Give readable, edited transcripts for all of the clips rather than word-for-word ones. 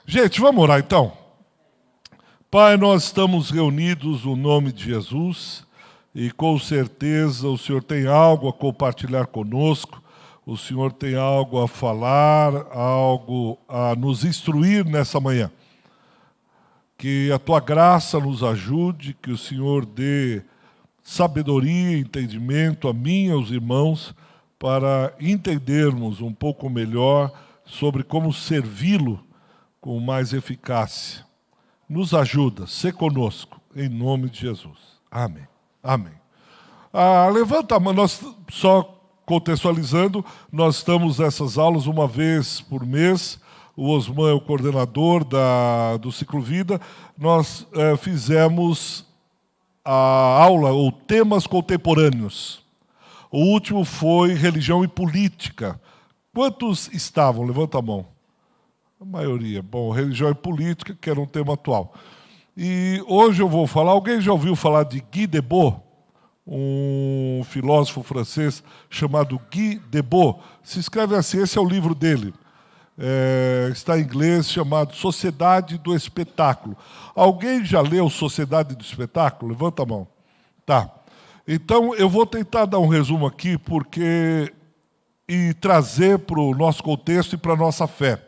Gente, vamos orar então? Pai, nós estamos reunidos no nome de Jesus e com certeza o Senhor tem algo a compartilhar conosco, o Senhor tem algo a falar, algo a nos instruir nessa manhã. Que a Tua graça nos ajude, que o Senhor dê sabedoria e entendimento a mim e aos irmãos para entendermos um pouco melhor sobre como servi-lo com mais eficácia. Nos ajuda, sê conosco, em nome de Jesus. Amém. Amém. Levanta a mão, nós só contextualizando, nós estamos nessas aulas uma vez por mês. O Osman é o coordenador do Ciclo Vida. Nós fizemos a aula, ou temas contemporâneos. O último foi religião e política. Quantos estavam? Levanta a mão. A maioria. Bom, religião e política, que era um tema atual. E hoje eu vou falar, alguém já ouviu falar de Guy Debord? Um filósofo francês chamado Guy Debord. Se escreve assim, esse é o livro dele. Está em inglês, chamado Sociedade do Espetáculo. Alguém já leu Sociedade do Espetáculo? Levanta a mão. Tá. Então, eu vou tentar dar um resumo aqui e trazer para o nosso contexto e para a nossa fé.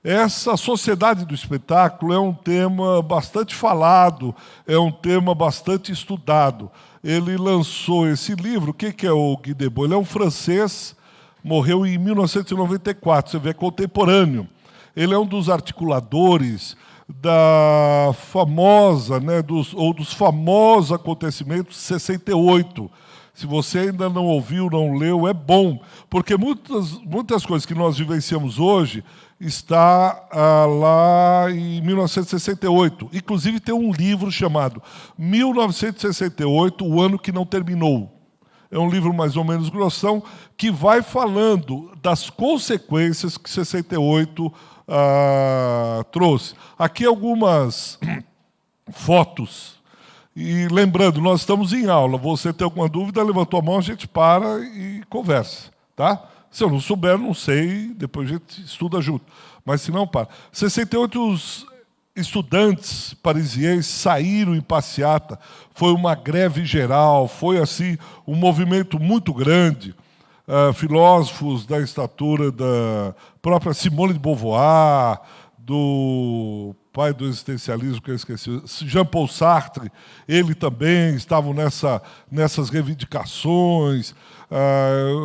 Essa sociedade do espetáculo é um tema bastante falado, é um tema bastante estudado. Ele lançou esse livro. O que é o Guy Debord? Ele é um francês, morreu em 1994, você vê, é contemporâneo. Ele é um dos articuladores da famosa, dos famosos acontecimentos de 68. Se você ainda não ouviu, não leu, é bom, porque muitas coisas que nós vivenciamos hoje está lá em 1968. Inclusive tem um livro chamado 1968, o ano que não terminou. É um livro mais ou menos grossão, que vai falando das consequências que 68 trouxe. Aqui algumas fotos. E lembrando, nós estamos em aula. Você tem alguma dúvida, levantou a mão, a gente para e conversa. Tá? Se eu não souber, não sei, depois a gente estuda junto. Mas se não, para. 68 os estudantes parisienses saíram em passeata, foi uma greve geral, foi assim um movimento muito grande. Filósofos da estatura da própria Simone de Beauvoir, do pai do existencialismo, que eu esqueci, Jean-Paul Sartre, ele também estavam nessas reivindicações.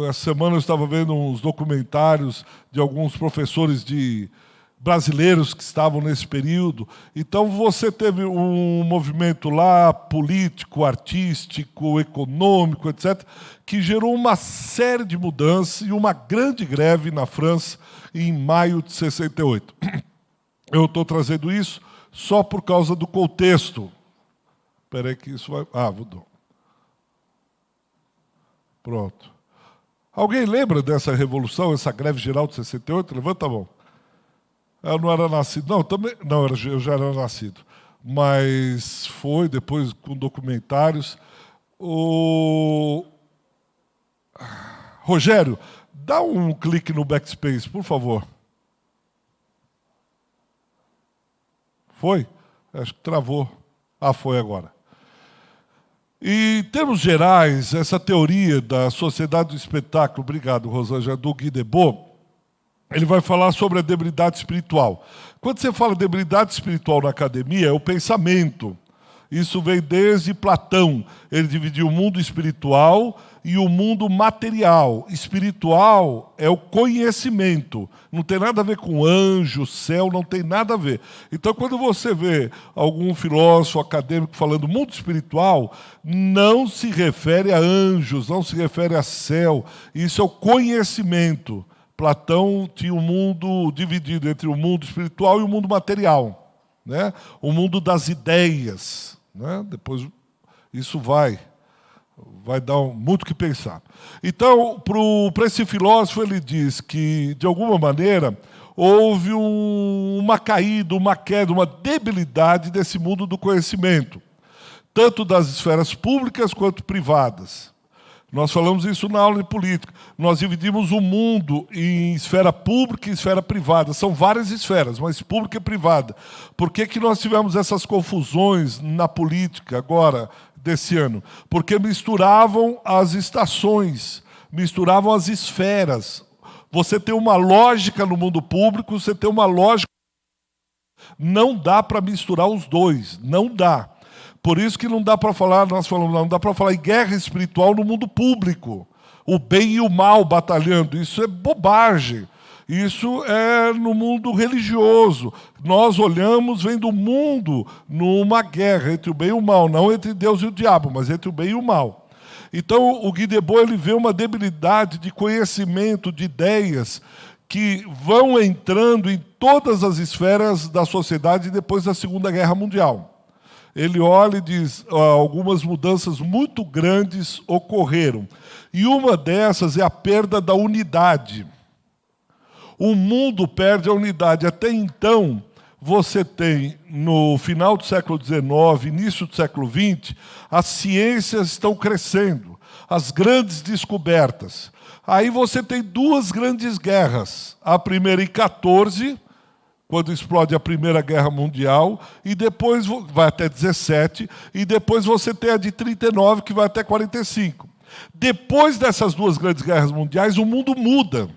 Essa semana eu estava vendo uns documentários de alguns professores brasileiros que estavam nesse período. Então, você teve um movimento lá político, artístico, econômico, etc., que gerou uma série de mudanças e uma grande greve na França em maio de 68. Eu estou trazendo isso só por causa do contexto. Espera aí que isso vai... mudou. Pronto. Alguém lembra dessa revolução, essa greve geral de 68? Levanta a mão. Eu não era nascido. Não, também, não, eu já era nascido. Mas foi, depois, com documentários. Rogério, dá um clique no backspace, por favor. Foi? Acho que travou. Foi agora. E, em termos gerais, essa teoria da sociedade do espetáculo, obrigado, Rosângela, do Guy Debord, ele vai falar sobre a debilidade espiritual. Quando você fala debilidade espiritual na academia, é o pensamento. Isso vem desde Platão. Ele dividiu o mundo espiritual e o mundo material. Espiritual é o conhecimento. Não tem nada a ver com anjo, céu, não tem nada a ver. Então, quando você vê algum filósofo acadêmico falando mundo espiritual, não se refere a anjos, não se refere a céu. Isso é o conhecimento. Platão tinha um mundo dividido entre o mundo espiritual e o mundo material, né? O mundo das ideias, né? Depois isso vai dar muito o que pensar. Então, para esse filósofo, ele diz que, de alguma maneira, houve uma caída, uma queda, uma debilidade desse mundo do conhecimento, tanto das esferas públicas quanto privadas. Nós falamos isso na aula de política. Nós dividimos o mundo em esfera pública e esfera privada. São várias esferas, mas pública e privada. Por que nós tivemos essas confusões na política agora, desse ano? Porque misturavam as estações, misturavam as esferas. Você tem uma lógica no mundo público, você tem uma lógica. Não dá para misturar os dois, não dá. Por isso que não dá para falar, nós falamos, não dá para falar em guerra espiritual no mundo público. O bem e o mal batalhando, isso é bobagem. Isso é no mundo religioso. Nós olhamos, vendo o mundo numa guerra entre o bem e o mal, não entre Deus e o diabo, mas entre o bem e o mal. Então, o Guy Debord, ele vê uma debilidade de conhecimento, de ideias, que vão entrando em todas as esferas da sociedade depois da Segunda Guerra Mundial. Ele olha e diz, algumas mudanças muito grandes ocorreram. E uma dessas é a perda da unidade. O mundo perde a unidade. Até então, você tem, no final do século XIX, início do século XX, as ciências estão crescendo, as grandes descobertas. Aí você tem duas grandes guerras. A primeira em 14, quando explode a Primeira Guerra Mundial, e depois vai até 17, e depois você tem a de 39, que vai até 45. Depois dessas duas grandes guerras mundiais, o mundo muda.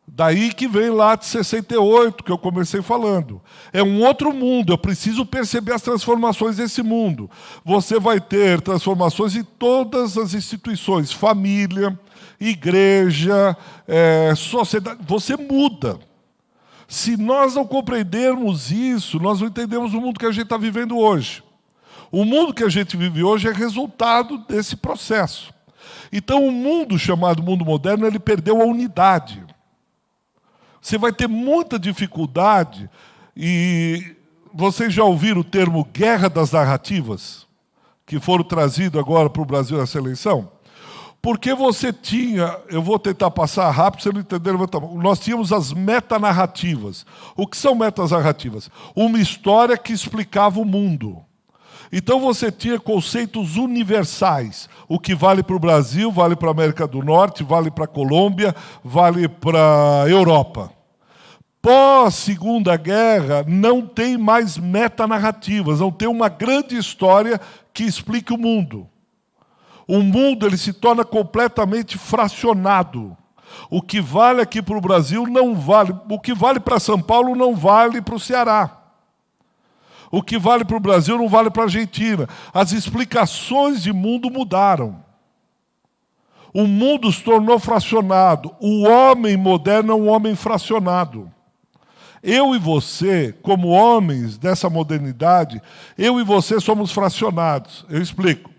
Daí que vem lá de 68, que eu comecei falando. É um outro mundo, eu preciso perceber as transformações desse mundo. Você vai ter transformações em todas as instituições, família, igreja, sociedade, você muda. Se nós não compreendermos isso, nós não entendemos o mundo que a gente está vivendo hoje. O mundo que a gente vive hoje é resultado desse processo. Então, o mundo chamado mundo moderno, ele perdeu a unidade. Você vai ter muita dificuldade, e vocês já ouviram o termo guerra das narrativas, que foram trazidos agora para o Brasil nessa eleição? Porque você tinha, eu vou tentar passar rápido, se você não entender, nós tínhamos as metanarrativas. O que são metanarrativas? Uma história que explicava o mundo. Então você tinha conceitos universais. O que vale para o Brasil, vale para a América do Norte, vale para a Colômbia, vale para a Europa. Pós-Segunda Guerra, não tem mais metanarrativas, não tem uma grande história que explique o mundo. O mundo ele se torna completamente fracionado. O que vale aqui para o Brasil não vale. O que vale para São Paulo não vale para o Ceará. O que vale para o Brasil não vale para a Argentina. As explicações de mundo mudaram. O mundo se tornou fracionado. O homem moderno é um homem fracionado. Eu e você, como homens dessa modernidade, eu e você somos fracionados. Eu explico.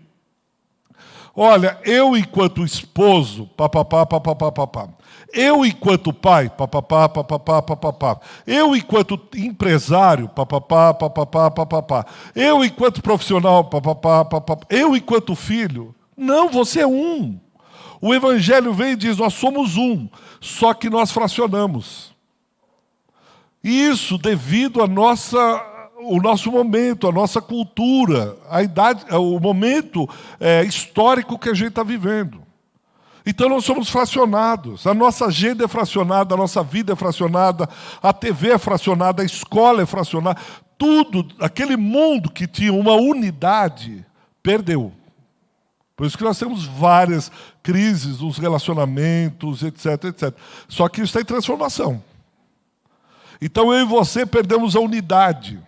Olha, eu enquanto esposo, papapá, papapá, papapá. Eu enquanto pai, papapá, papapá, papapá. Eu enquanto empresário, papapá, papapá, papapá. Eu enquanto profissional, papapá, papapá. Eu enquanto filho. Não, você é um. O Evangelho vem e diz, nós somos um, só que nós fracionamos. Isso devido à o nosso momento, a nossa cultura, a idade, o momento histórico que a gente está vivendo. Então nós somos fracionados, a nossa agenda é fracionada, a nossa vida é fracionada, a TV é fracionada, a escola é fracionada, tudo, aquele mundo que tinha uma unidade, perdeu. Por isso que nós temos várias crises nos relacionamentos, etc, etc. Só que isso está em transformação. Então eu e você perdemos a unidade.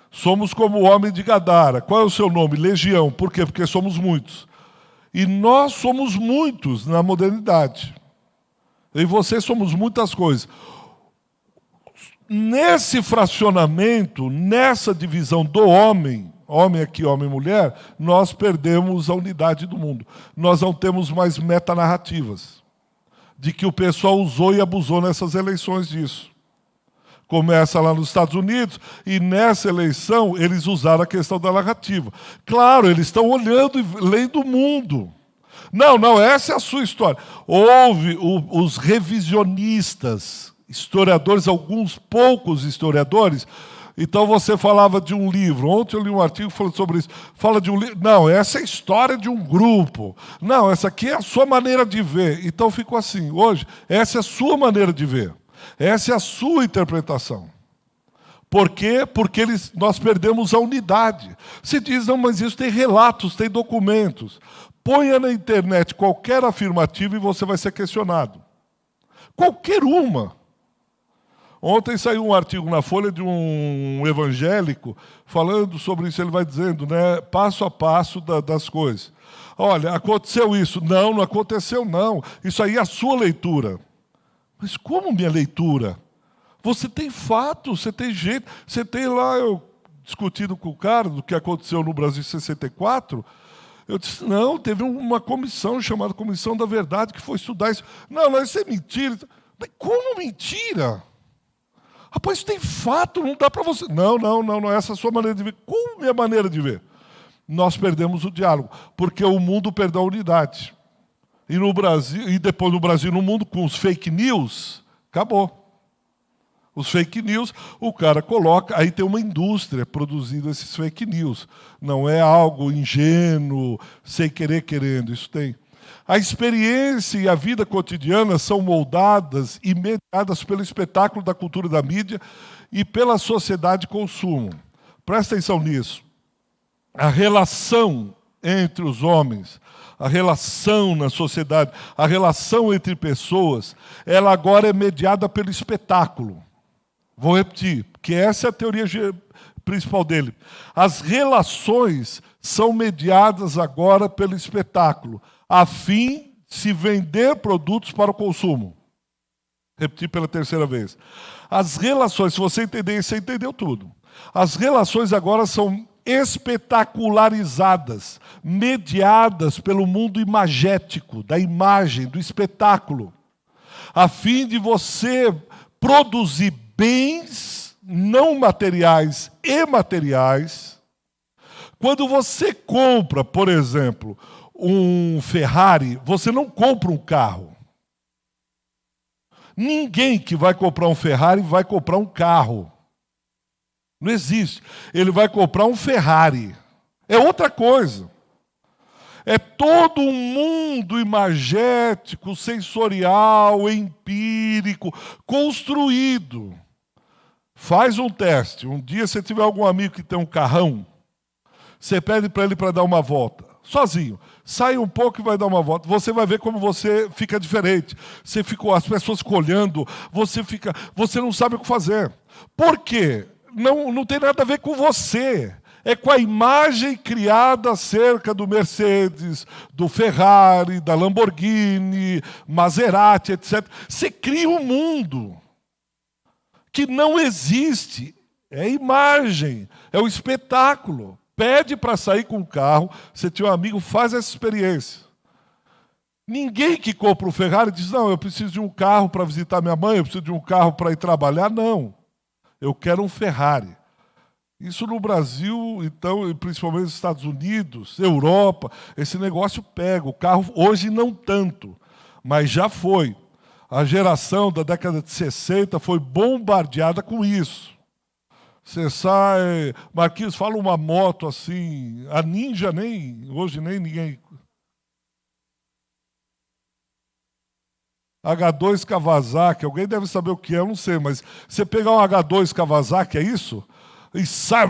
Somos como o homem de Gadara. Qual é o seu nome? Legião. Por quê? Porque somos muitos. E nós somos muitos na modernidade. Eu e você somos muitas coisas. Nesse fracionamento, nessa divisão do homem, homem aqui, homem e mulher, nós perdemos a unidade do mundo. Nós não temos mais metanarrativas. De que o pessoal usou e abusou nessas eleições disso. Começa lá nos Estados Unidos, e nessa eleição eles usaram a questão da narrativa. Claro, eles estão olhando e lendo o mundo. Não, essa é a sua história. Houve os revisionistas, historiadores, alguns poucos historiadores, Então você falava de um livro. Ontem eu li um artigo falando sobre isso. Fala de um livro. Não, essa é a história de um grupo. Não, essa aqui é a sua maneira de ver. Então ficou assim. Hoje, essa é a sua maneira de ver. Essa é a sua interpretação. Por quê? Porque nós perdemos a unidade. Se diz, não, mas isso tem relatos, tem documentos. Ponha na internet qualquer afirmativa e você vai ser questionado. Qualquer uma. Ontem saiu um artigo na Folha de um evangélico falando sobre isso. Ele vai dizendo, né, passo a passo das coisas. Olha, aconteceu isso. Não, não aconteceu, não. Isso aí é a sua leitura. Mas como minha leitura? Você tem fato, você tem jeito. Você tem lá, eu discutindo com o cara do que aconteceu no Brasil em 64. Eu disse, não, teve uma comissão chamada Comissão da Verdade que foi estudar isso. Não, isso é mentira. Mas como mentira? Rapaz, isso tem fato, não dá para você... Não, essa é a sua maneira de ver. Como é a maneira de ver? Nós perdemos o diálogo, porque o mundo perdeu a unidade. E no Brasil, e depois no Brasil, no mundo, com os fake news, acabou. Os fake news, o cara coloca, aí tem uma indústria produzindo esses fake news. Não é algo ingênuo, sem querer, querendo, isso tem. A experiência e a vida cotidiana são moldadas e mediadas pelo espetáculo da cultura da mídia e pela sociedade de consumo. Presta atenção nisso. A relação entre os homens, a relação na sociedade, a relação entre pessoas, ela agora é mediada pelo espetáculo. Vou repetir, porque essa é a teoria principal dele. As relações são mediadas agora pelo espetáculo, a fim de se vender produtos para o consumo. Repetir pela terceira vez. As relações, se você entender isso, você entendeu tudo. As relações agora são espetacularizadas, mediadas pelo mundo imagético, da imagem, do espetáculo, a fim de você produzir bens não materiais e materiais. Quando você compra, por exemplo, um Ferrari, você não compra um carro. Ninguém que vai comprar um Ferrari vai comprar um carro. Não existe. Ele vai comprar um Ferrari. É outra coisa. É todo um mundo imagético, sensorial, empírico, construído. Faz um teste. Um dia, se tiver algum amigo que tem um carrão, você pede para ele para dar uma volta. Sozinho. Sai um pouco e vai dar uma volta. Você vai ver como você fica diferente. Você ficou, as pessoas ficam olhando, você não sabe o que fazer. Por quê? Não tem nada a ver com você. É com a imagem criada acerca do Mercedes, do Ferrari, da Lamborghini, Maserati, etc. Você cria um mundo que não existe. É a imagem, é o espetáculo. Pede para sair com o carro, você tem um amigo, faz essa experiência. Ninguém que compra um Ferrari diz, não, eu preciso de um carro para visitar minha mãe, eu preciso de um carro para ir trabalhar. Não, eu quero um Ferrari. Isso no Brasil, então, e principalmente nos Estados Unidos, Europa, esse negócio pega. O carro hoje não tanto, mas já foi. A geração da década de 60 foi bombardeada com isso. Você sai... Marquinhos, fala uma moto assim... A Ninja hoje nem ninguém... H2 Kawasaki, alguém deve saber o que é, eu não sei, mas você pegar um H2 Kawasaki, é isso? E sai...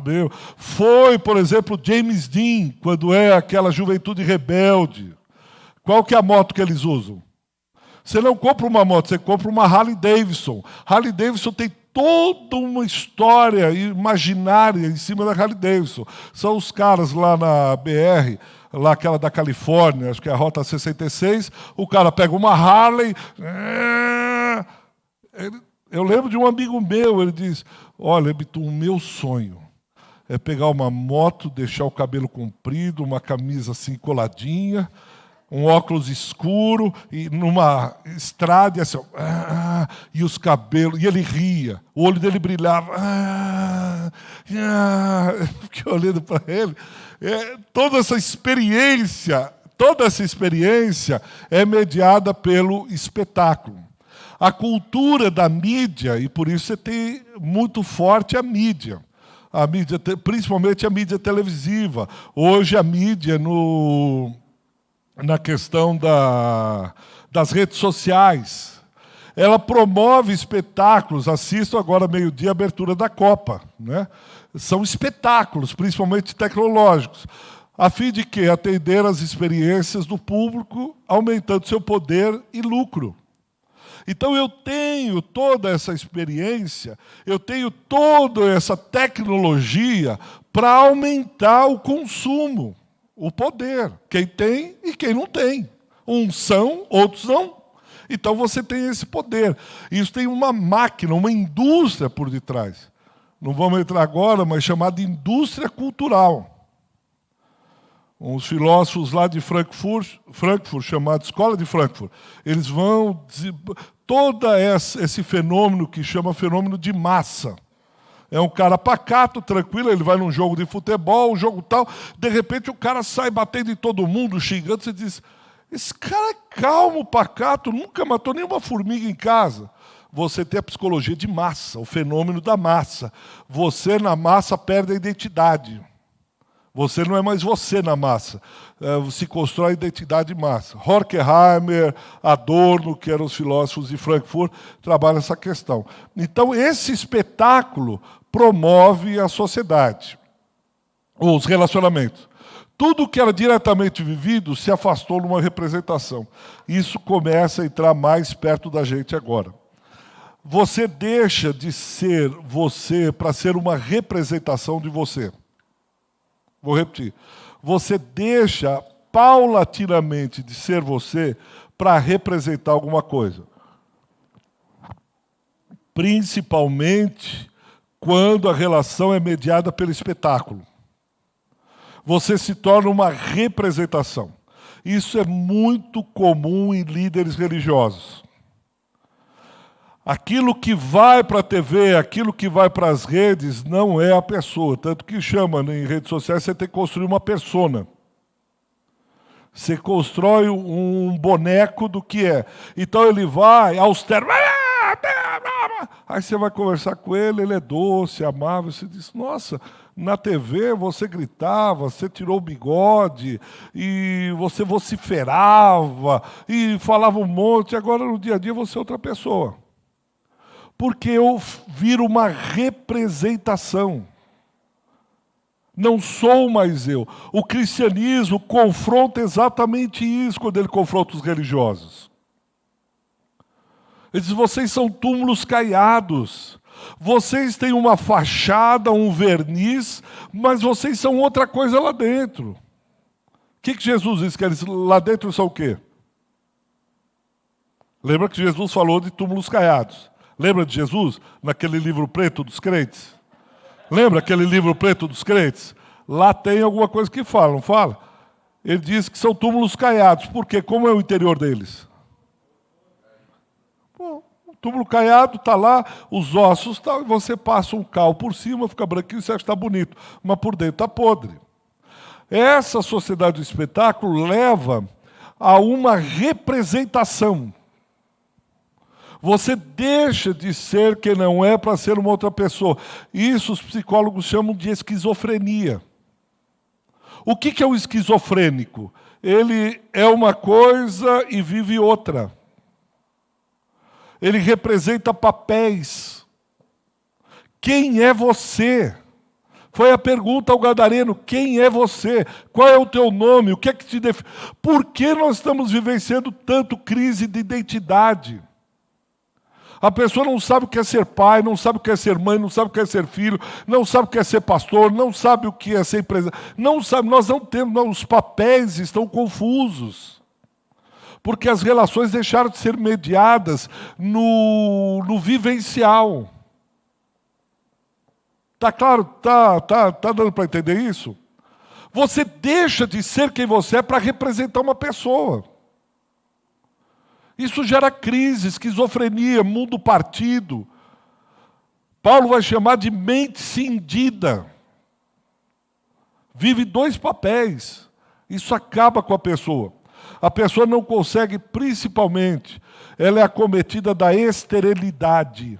meu. Foi, por exemplo, James Dean, quando é aquela juventude rebelde. Qual que é a moto que eles usam? Você não compra uma moto, você compra uma Harley Davidson. Harley Davidson tem toda uma história imaginária em cima da Harley Davidson. São os caras lá na BR, lá aquela da Califórnia, acho que é a Rota 66, o cara pega uma Harley... Eu lembro de um amigo meu, ele diz, olha, Bitu, o meu sonho é pegar uma moto, deixar o cabelo comprido, uma camisa assim coladinha, um óculos escuro, e numa estrada, e assim, e os cabelos, e ele ria, o olho dele brilhava. Eu fiquei olhando para ele. Toda essa experiência é mediada pelo espetáculo. A cultura da mídia, e por isso você tem muito forte a mídia, principalmente a mídia televisiva. Hoje a mídia na questão das redes sociais. Ela promove espetáculos, assisto agora meio-dia a abertura da Copa, né? São espetáculos, principalmente tecnológicos, a fim de que atender às experiências do público, aumentando seu poder e lucro. Então eu tenho toda essa experiência, eu tenho toda essa tecnologia para aumentar o consumo, o poder. Quem tem e quem não tem. Uns são, outros não. Então você tem esse poder. Isso tem uma máquina, uma indústria por detrás. Não vamos entrar agora, mas chamada indústria cultural. Uns filósofos lá de Frankfurt, chamado Escola de Frankfurt, eles vão... Todo esse fenômeno que chama fenômeno de massa. É um cara pacato, tranquilo, ele vai num jogo de futebol, um jogo tal, de repente o cara sai batendo em todo mundo, xingando, você diz, esse cara é calmo, pacato, nunca matou nenhuma formiga em casa. Você tem a psicologia de massa, o fenômeno da massa. Você na massa perde a identidade. Você não é mais você na massa. Se constrói a identidade de massa. Horkheimer, Adorno, que eram os filósofos de Frankfurt, trabalham essa questão. Então, esse espetáculo promove a sociedade, os relacionamentos. Tudo que era diretamente vivido se afastou numa representação. Isso começa a entrar mais perto da gente agora. Você deixa de ser você para ser uma representação de você. Vou repetir. Você deixa paulatinamente de ser você para representar alguma coisa. Principalmente quando a relação é mediada pelo espetáculo. Você se torna uma representação. Isso é muito comum em líderes religiosos. Aquilo que vai para a TV, aquilo que vai para as redes, não é a pessoa. Tanto que chama, em redes sociais, você tem que construir uma persona. Você constrói um boneco do que é. Então ele vai austero. Aí você vai conversar com ele, ele é doce, amável. Você diz, nossa, na TV você gritava, você tirou o bigode, e você vociferava, e falava um monte. Agora no dia a dia você é outra pessoa. Porque eu viro uma representação. Não sou mais eu. O cristianismo confronta exatamente isso quando ele confronta os religiosos. Ele diz, vocês são túmulos caiados. Vocês têm uma fachada, um verniz, mas vocês são outra coisa lá dentro. O que Jesus disse? Que eles lá dentro são o quê? Lembra que Jesus falou de túmulos caiados? Lembra de Jesus, naquele livro preto dos crentes? Lembra aquele livro preto dos crentes? Lá tem alguma coisa que fala, não fala? Ele diz que são túmulos caiados. Por quê? Como é o interior deles? Bom, o túmulo caiado está lá, os ossos, tá, e você passa um cal por cima, fica branquinho, você acha que está bonito. Mas por dentro está podre. Essa sociedade do espetáculo leva a uma representação. Você deixa de ser quem não é para ser uma outra pessoa. Isso os psicólogos chamam de esquizofrenia. O que é o esquizofrênico? Ele é uma coisa e vive outra. Ele representa papéis. Quem é você? Foi a pergunta ao gadareno, quem é você? Qual é o teu nome? O que é que te define? Por que nós estamos vivenciando tanto crise de identidade? A pessoa não sabe o que é ser pai, não sabe o que é ser mãe, não sabe o que é ser filho, não sabe o que é ser pastor, não sabe o que é ser empresário. Não sabe, nós não temos, não, os papéis estão confusos. Porque as relações deixaram de ser mediadas no vivencial. Está claro? Tá dando para entender isso? Você deixa de ser quem você é para representar uma pessoa. Isso gera crise, esquizofrenia, mundo partido. Paulo vai chamar de mente cindida. Vive dois papéis. Isso acaba com a pessoa. A pessoa não consegue, principalmente, ela é acometida da esterilidade.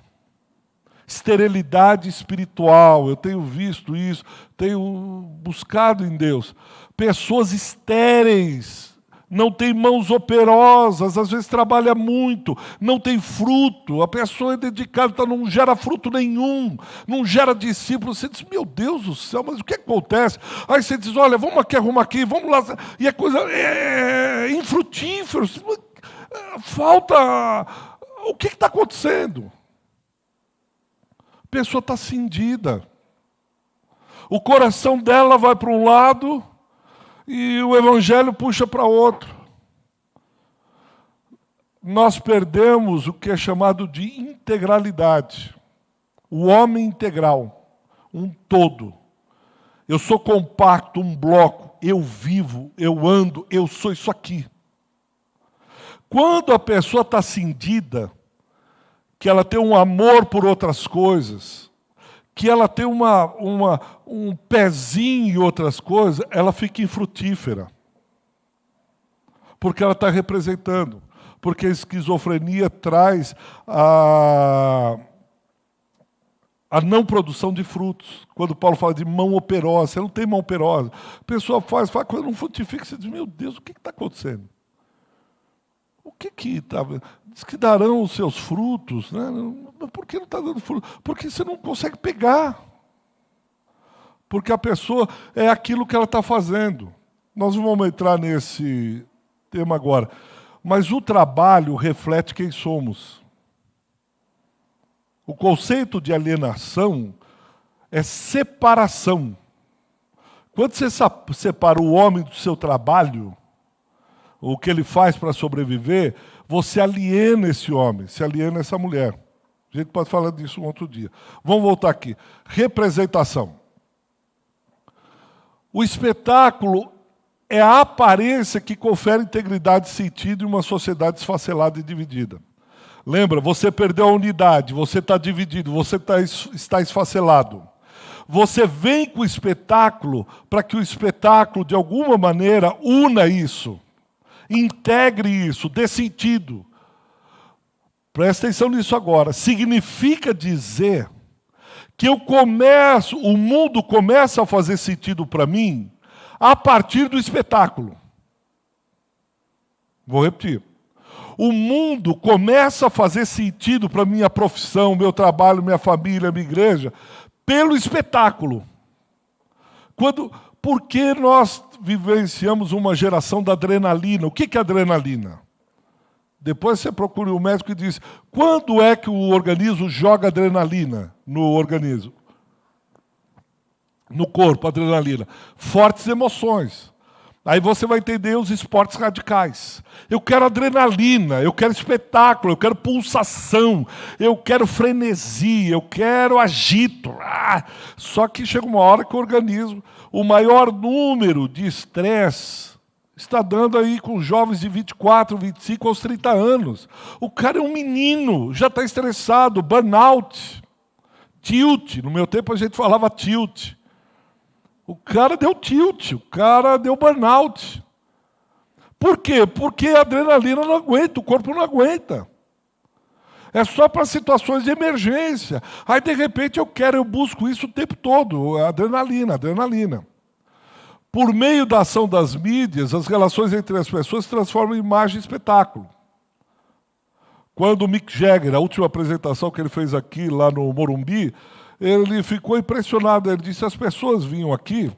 Esterilidade espiritual, eu tenho visto isso, tenho buscado em Deus. Pessoas estéreis, não tem mãos operosas, às vezes trabalha muito, não tem fruto, a pessoa é dedicada, então não gera fruto nenhum, não gera discípulos. Você diz, meu Deus do céu, mas o que acontece? Aí você diz, olha, vamos aqui, arruma aqui, vamos lá, e a coisa é infrutífero, falta... O que está acontecendo? A pessoa está cindida. O coração dela vai para um lado e o evangelho puxa para outro. Nós perdemos o que é chamado de integralidade. O homem integral, um todo. Eu sou compacto, um bloco, eu vivo, eu ando, eu sou isso aqui. Quando a pessoa está cindida, que ela tem um amor por outras coisas, que ela tem um pezinho em outras coisas, ela fica infrutífera. Porque ela está representando. Porque a esquizofrenia traz a não produção de frutos. Quando Paulo fala de mão operosa, você não tem mão operosa. A pessoa faz quando não frutifica, você diz, meu Deus, o que está acontecendo? O que está... Diz que darão os seus frutos, né? Por que não está dando fruto? Porque você não consegue pegar. Porque a pessoa é aquilo que ela está fazendo. Nós não vamos entrar nesse tema agora. Mas o trabalho reflete quem somos. O conceito de alienação é separação. Quando você separa o homem do seu trabalho, o que ele faz para sobreviver, você aliena esse homem, se aliena essa mulher. A gente pode falar disso um outro dia. Vamos voltar aqui. Representação. O espetáculo é a aparência que confere integridade e sentido em uma sociedade esfacelada e dividida. Lembra, você perdeu a unidade, você está dividido, você está esfacelado. Você vem com o espetáculo para que o espetáculo, de alguma maneira, una isso. Integre isso, dê sentido. Presta atenção nisso agora. Significa dizer que o mundo começa a fazer sentido para mim a partir do espetáculo. Vou repetir. O mundo começa a fazer sentido para minha profissão, meu trabalho, minha família, minha igreja, pelo espetáculo. Porque nós vivenciamos uma geração da adrenalina. O que é adrenalina? Depois você procura o médico e diz, quando é que o organismo joga adrenalina no organismo? No corpo, adrenalina. Fortes emoções. Aí você vai entender os esportes radicais. Eu quero adrenalina, eu quero espetáculo, eu quero pulsação, eu quero frenesi, eu quero agito. Só que chega uma hora que o organismo, o maior número de estresse, está dando aí com jovens de 24, 25 aos 30 anos. O cara é um menino, já está estressado, burnout, tilt. No meu tempo a gente falava tilt. O cara deu tilt, o cara deu burnout. Por quê? Porque a adrenalina não aguenta, o corpo não aguenta. É só para situações de emergência. Aí, de repente, eu busco isso o tempo todo, adrenalina. Por meio da ação das mídias, as relações entre as pessoas se transformam em imagem e espetáculo. Quando o Mick Jagger, a última apresentação que ele fez aqui, lá no Morumbi, ele ficou impressionado, ele disse, as pessoas vinham aqui,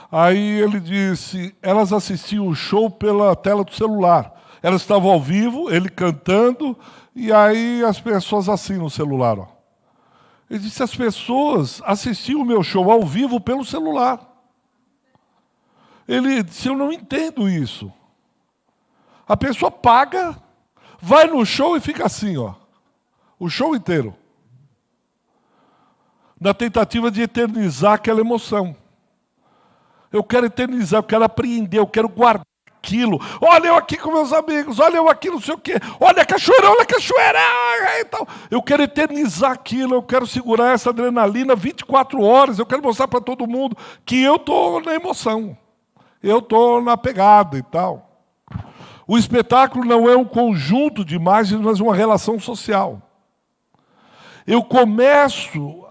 aí ele disse, elas assistiam o show pela tela do celular. Elas estavam ao vivo, ele cantando, e aí as pessoas assim no celular. Ó. Ele disse, as pessoas assistiam o meu show ao vivo pelo celular. Ele disse, eu não entendo isso. A pessoa paga, vai no show e fica assim, ó, o show inteiro. Na tentativa de eternizar aquela emoção. Eu quero eternizar, eu quero apreender, eu quero guardar aquilo. Olha eu aqui com meus amigos, olha eu aqui não sei o quê. Olha a cachoeira, e tal. Eu quero eternizar aquilo, eu quero segurar essa adrenalina 24 horas, eu quero mostrar para todo mundo que eu estou na emoção. Eu estou na pegada e tal. O espetáculo não é um conjunto de imagens, mas uma relação social. Eu começo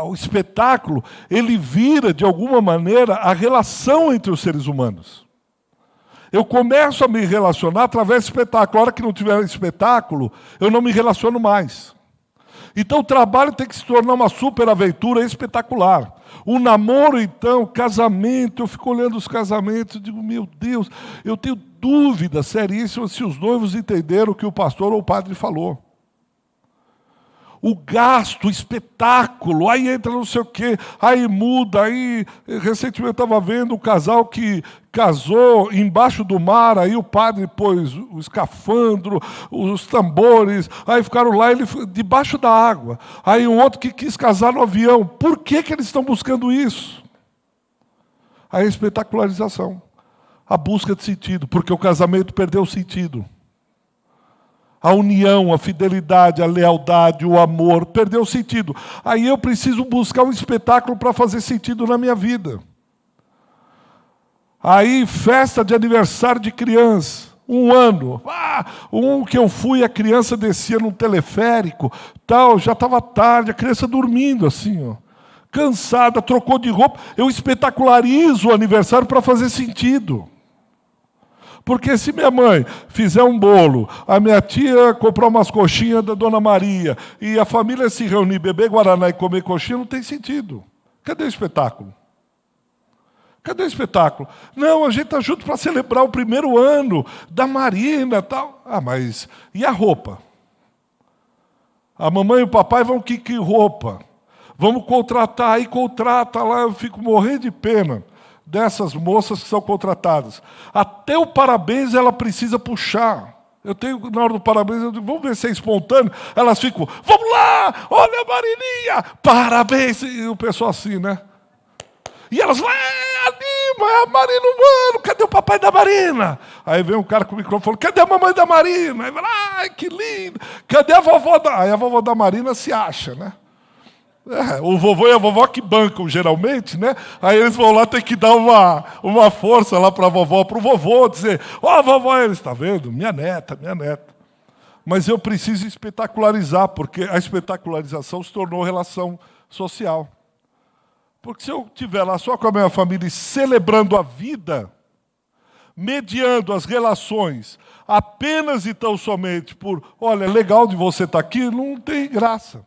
o espetáculo, ele vira, de alguma maneira, a relação entre os seres humanos. Eu começo a me relacionar através do espetáculo. A hora que não tiver espetáculo, eu não me relaciono mais. Então o trabalho tem que se tornar uma super aventura espetacular. O namoro, então, o casamento, eu fico olhando os casamentos e digo, meu Deus, eu tenho dúvidas seríssimas se os noivos entenderam o que o pastor ou o padre falou. O gasto, o espetáculo, aí entra não sei o quê, aí muda, aí recentemente eu estava vendo um casal que casou embaixo do mar, aí o padre pôs o escafandro, os tambores, aí ficaram lá debaixo da água. Aí um outro que quis casar no avião. Por que eles estão buscando isso? A espetacularização, a busca de sentido, porque o casamento perdeu o sentido. A união, a fidelidade, a lealdade, o amor, perdeu o sentido. Aí eu preciso buscar um espetáculo para fazer sentido na minha vida. Aí, festa de aniversário de criança, 1 ano. Um que eu fui, a criança descia num teleférico, tal, já estava tarde, a criança dormindo assim, ó, cansada, trocou de roupa. Eu espetacularizo o aniversário para fazer sentido. Porque se minha mãe fizer um bolo, a minha tia comprar umas coxinhas da Dona Maria, e a família se reunir, beber guaraná e comer coxinha, não tem sentido. Cadê o espetáculo? Cadê o espetáculo? Não, a gente está junto para celebrar o 1º ano da Marina e tal. Mas e a roupa? A mamãe e o papai vão que roupa? Vamos contratar, aí contrata lá, eu fico morrendo de pena dessas moças que são contratadas. Até o parabéns ela precisa puxar. Eu tenho, na hora do parabéns, eu digo, vamos ver se é espontâneo. Elas ficam, vamos lá, olha a Marininha, parabéns. E o pessoal assim, né? E elas, anima, é a Marina Humano, cadê o papai da Marina? Aí vem um cara com o microfone, cadê a mamãe da Marina? Aí vai, ai, que lindo. Cadê a vovó da... Aí a vovó da Marina se acha, né? O vovô e a vovó que bancam, geralmente, né? Aí eles vão lá, tem que dar uma força lá para a vovó, para o vovô, dizer, vovó, eles, está vendo? Minha neta. Mas eu preciso espetacularizar, porque a espetacularização se tornou relação social. Porque se eu estiver lá só com a minha família celebrando a vida, mediando as relações, apenas e tão somente por, olha, legal de você estar aqui, não tem graça.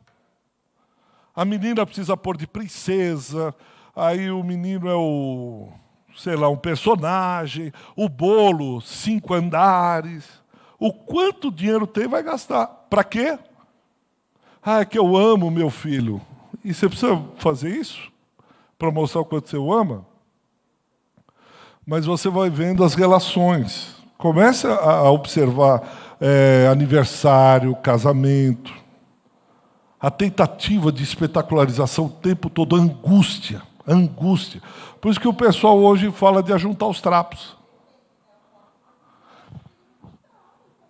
A menina precisa pôr de princesa, aí o menino é um personagem, o bolo, 5 andares. O quanto dinheiro tem vai gastar. Para quê? É que eu amo meu filho. E você precisa fazer isso? Para mostrar o quanto você o ama? Mas você vai vendo as relações. Comece a observar aniversário, casamento. A tentativa de espetacularização o tempo todo, angústia. Por isso que o pessoal hoje fala de ajuntar os trapos.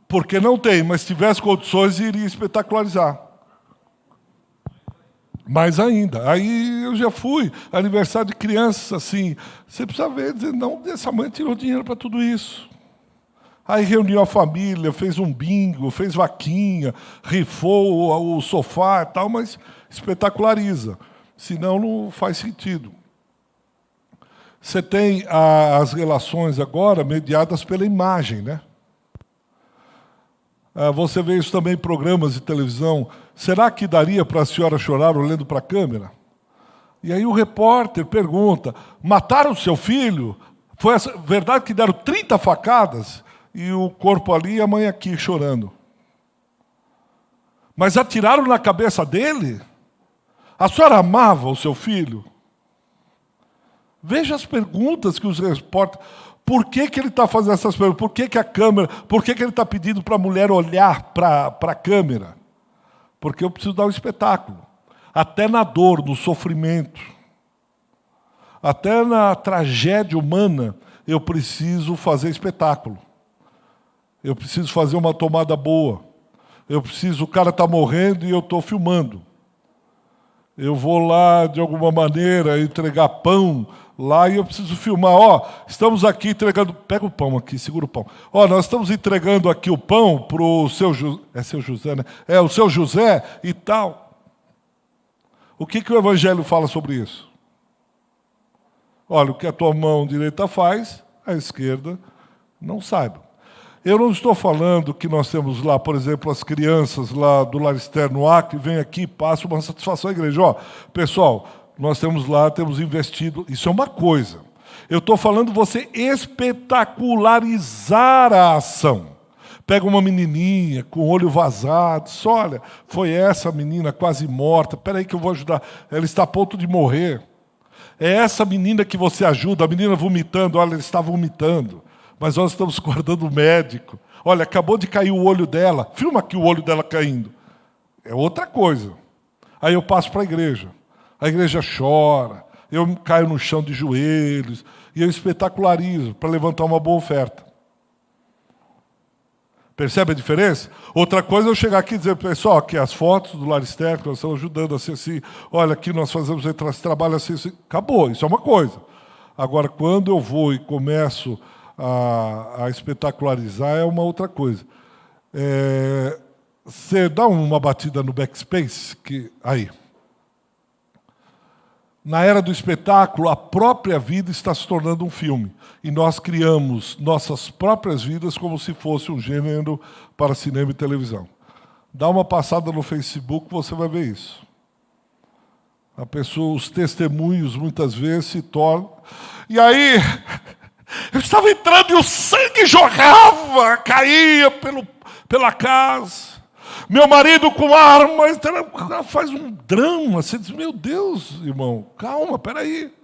Porque não tem, mas se tivesse condições, iria espetacularizar. Mais ainda. Aí eu já fui, aniversário de criança, assim. Você precisa ver, dizer, não, essa mãe tirou dinheiro para tudo isso. Aí reuniu a família, fez um bingo, fez vaquinha, rifou o sofá e tal, mas espetaculariza. Senão não faz sentido. Você tem as relações agora mediadas pela imagem, né? Você vê isso também em programas de televisão. Será que daria para a senhora chorar olhando para a câmera? E aí o repórter pergunta, mataram o seu filho? Foi verdade que deram 30 facadas? E o corpo ali e a mãe aqui chorando. Mas atiraram na cabeça dele? A senhora amava o seu filho? Veja as perguntas que os repórteres... Por que ele está fazendo essas perguntas? Por que a câmera... Por que ele está pedindo para a mulher olhar para a câmera? Porque eu preciso dar um espetáculo. Até na dor, no sofrimento. Até na tragédia humana, eu preciso fazer espetáculo. Eu preciso fazer uma tomada boa. O cara está morrendo e eu estou filmando. Eu vou lá, de alguma maneira, entregar pão lá e eu preciso filmar. Ó, estamos aqui entregando... Pega o pão aqui, segura o pão. Ó, nós estamos entregando aqui o pão para o seu José... É seu José, né? É, o seu José e tal. O que o Evangelho fala sobre isso? Olha, o que a tua mão direita faz, a esquerda não saiba. Eu não estou falando que nós temos lá, por exemplo, as crianças lá do Lar Externo Acre, vêm aqui e passam uma satisfação à igreja. Ó, pessoal, nós temos lá, temos investido, isso é uma coisa. Eu estou falando você espetacularizar a ação. Pega uma menininha com o olho vazado, diz, olha, foi essa menina quase morta, espera aí que eu vou ajudar, ela está a ponto de morrer. É essa menina que você ajuda, a menina vomitando, olha, ela está vomitando. Mas nós estamos guardando o médico. Olha, acabou de cair o olho dela. Filma aqui o olho dela caindo. É outra coisa. Aí eu passo para a igreja. A igreja chora. Eu caio no chão de joelhos. E eu espetacularizo para levantar uma boa oferta. Percebe a diferença? Outra coisa é eu chegar aqui e dizer, pessoal, aqui as fotos do Lar Externo, nós estamos ajudando assim. Olha, aqui nós fazemos esse trabalho assim. Acabou, isso é uma coisa. Agora, quando eu vou e começo a espetacularizar, é uma outra coisa. Você dá uma batida no backspace, aí. Na era do espetáculo, a própria vida está se tornando um filme. E nós criamos nossas próprias vidas como se fosse um gênero para cinema e televisão. Dá uma passada no Facebook, você vai ver isso. A pessoa, os testemunhos, muitas vezes, se tornam... E aí... Eu estava entrando e o sangue jorrava, caía pela casa. Meu marido com armas, ela faz um drama. Você diz, meu Deus, irmão, calma, peraí.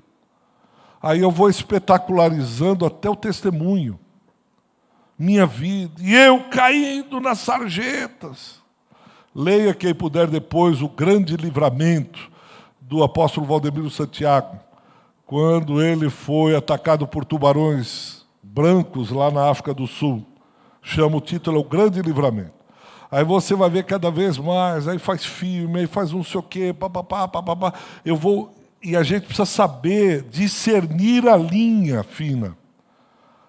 Aí eu vou espetacularizando até o testemunho. Minha vida. E eu caindo nas sarjetas. Leia quem puder depois o grande livramento do apóstolo Valdemiro Santiago, quando ele foi atacado por tubarões brancos lá na África do Sul. Chama o título O Grande Livramento. Aí você vai ver cada vez mais, aí faz filme, aí faz não sei o quê, papapá. E a gente precisa saber discernir a linha fina.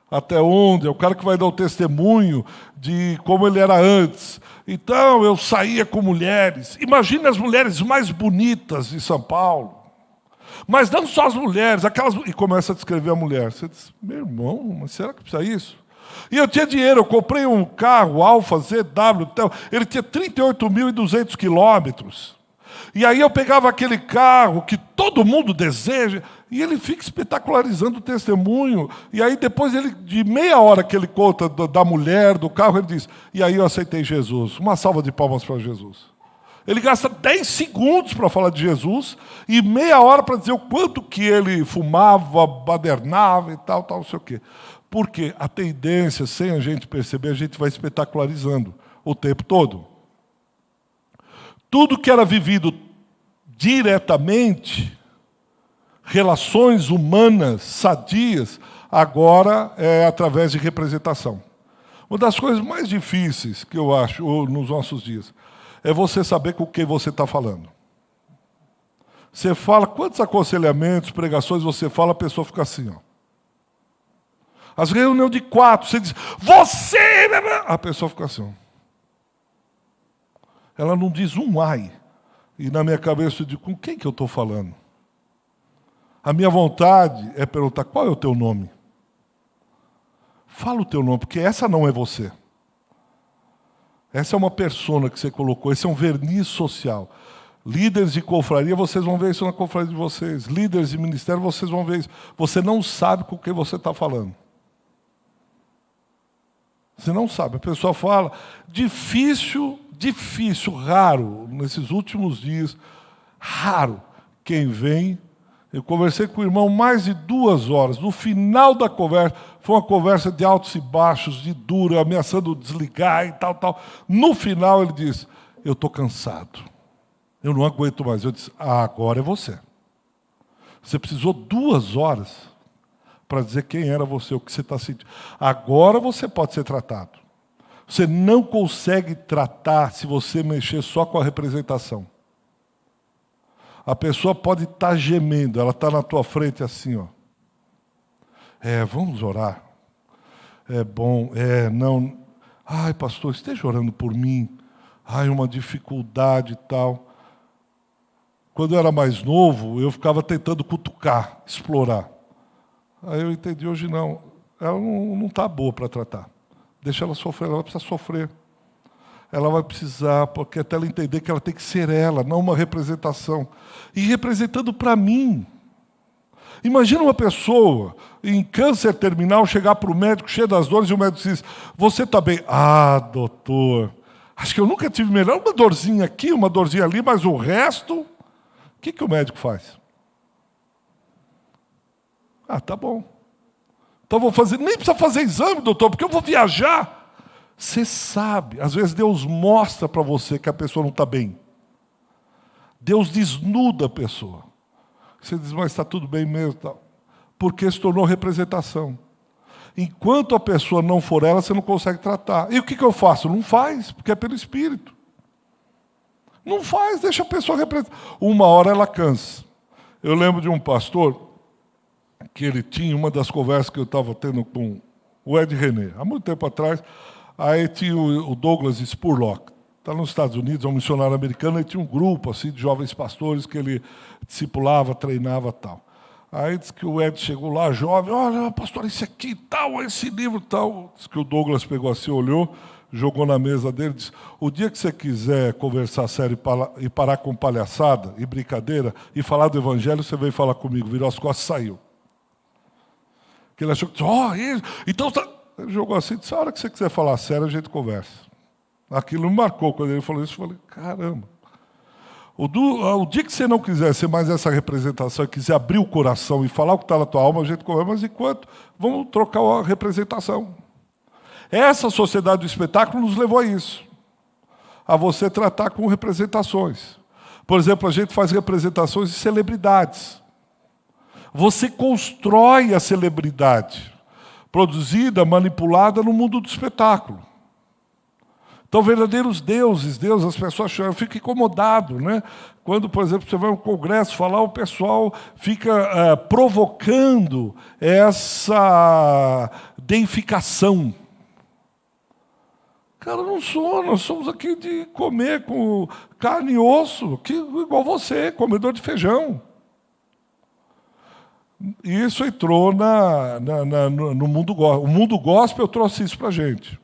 Até onde? É o cara que vai dar o testemunho de como ele era antes. Então, eu saía com mulheres. Imagine as mulheres mais bonitas de São Paulo. Mas não só as mulheres, aquelas... E começa a descrever a mulher. Você diz, meu irmão, mas será que precisa isso? E eu tinha dinheiro, eu comprei um carro Alfa ZW, ele tinha 38.200 quilômetros. E aí eu pegava aquele carro que todo mundo deseja, e ele fica espetacularizando o testemunho. E aí depois, de meia hora que ele conta da mulher, do carro, ele diz, e aí eu aceitei Jesus. Uma salva de palmas para Jesus. Ele gasta 10 segundos para falar de Jesus e meia hora para dizer o quanto que ele fumava, badernava e tal, não sei o quê. Porque a tendência, sem a gente perceber, a gente vai espetacularizando o tempo todo. Tudo que era vivido diretamente, relações humanas, sadias, agora é através de representação. Uma das coisas mais difíceis que eu acho nos nossos dias é você saber com quem você está falando. Você fala, quantos aconselhamentos, pregações você fala, a pessoa fica assim, ó. As reuniões de 4, você diz, você... A pessoa fica assim, ó. Ela não diz um ai. E na minha cabeça eu digo, com quem que eu estou falando? A minha vontade é perguntar, qual é o teu nome? Fala o teu nome, porque essa não é você. Essa é uma persona que você colocou, esse é um verniz social. Líderes de confraria, vocês vão ver isso na confraria de vocês. Líderes de ministério, vocês vão ver isso. Você não sabe com quem você está falando. Você não sabe. A pessoa fala, difícil, raro, nesses últimos dias, raro, quem vem. Eu conversei com o irmão mais de 2 horas. No final da conversa, foi uma conversa de altos e baixos, de dura, ameaçando desligar e tal. No final ele disse, eu estou cansado. Eu não aguento mais. Eu disse, agora é você. Você precisou 2 horas para dizer quem era você, o que você está sentindo. Agora você pode ser tratado. Você não consegue tratar se você mexer só com a representação. A pessoa pode estar gemendo, ela está na tua frente assim, ó. Vamos orar. É bom, não. Ai, pastor, esteja orando por mim. Ai, uma dificuldade e tal. Quando eu era mais novo, eu ficava tentando cutucar, explorar. Aí eu entendi, hoje não. Ela não está boa para tratar. Deixa ela sofrer, ela precisa sofrer. Ela vai precisar, porque até ela entender que ela tem que ser ela, não uma representação. E representando para mim. Imagina uma pessoa em câncer terminal chegar para o médico cheio das dores e o médico diz, você está bem? Ah, doutor, acho que eu nunca tive melhor. Uma dorzinha aqui, uma dorzinha ali, mas o resto... O que o médico faz? Ah, tá bom. Então vou fazer... Nem precisa fazer exame, doutor, porque eu vou viajar. Você sabe, às vezes Deus mostra para você que a pessoa não está bem. Deus desnuda a pessoa. Você diz, mas está tudo bem mesmo, tal. Porque se tornou representação. Enquanto a pessoa não for ela, você não consegue tratar. E o que eu faço? Não faz, porque é pelo Espírito. Não faz, deixa a pessoa representar. Uma hora ela cansa. Eu lembro de um pastor, que ele tinha uma das conversas que eu estava tendo com o Ed René, há muito tempo atrás, aí tinha o Douglas Spurlock. Está nos Estados Unidos, é um missionário americano, e tinha um grupo assim, de jovens pastores que ele discipulava, treinava e tal. Aí disse que o Ed chegou lá, jovem, olha, pastor, esse aqui tal, esse livro tal. Diz que o Douglas pegou assim, olhou, jogou na mesa dele e disse, o dia que você quiser conversar sério e parar com palhaçada e brincadeira e falar do evangelho, você veio falar comigo, virou as costas e saiu. Que ele achou que, então... Ele jogou assim, disse, a hora que você quiser falar sério, a gente conversa. Aquilo me marcou. Quando ele falou isso, eu falei, caramba. O dia que você não quiser ser mais essa representação, e quiser abrir o coração e falar o que está na tua alma, a gente conversa, mas enquanto, vamos trocar a representação. Essa sociedade do espetáculo nos levou a isso. A você tratar com representações. Por exemplo, a gente faz representações de celebridades. Você constrói a celebridade, produzida, manipulada no mundo do espetáculo. Então, verdadeiros deuses, as pessoas choram. Eu fico incomodado, né? Quando, por exemplo, você vai a um congresso falar, o pessoal fica provocando essa deificação. Cara, não sou, nós somos aqui de comer com carne e osso, igual você, comedor de feijão. E isso entrou no mundo gospel. O mundo gospel trouxe isso para a gente.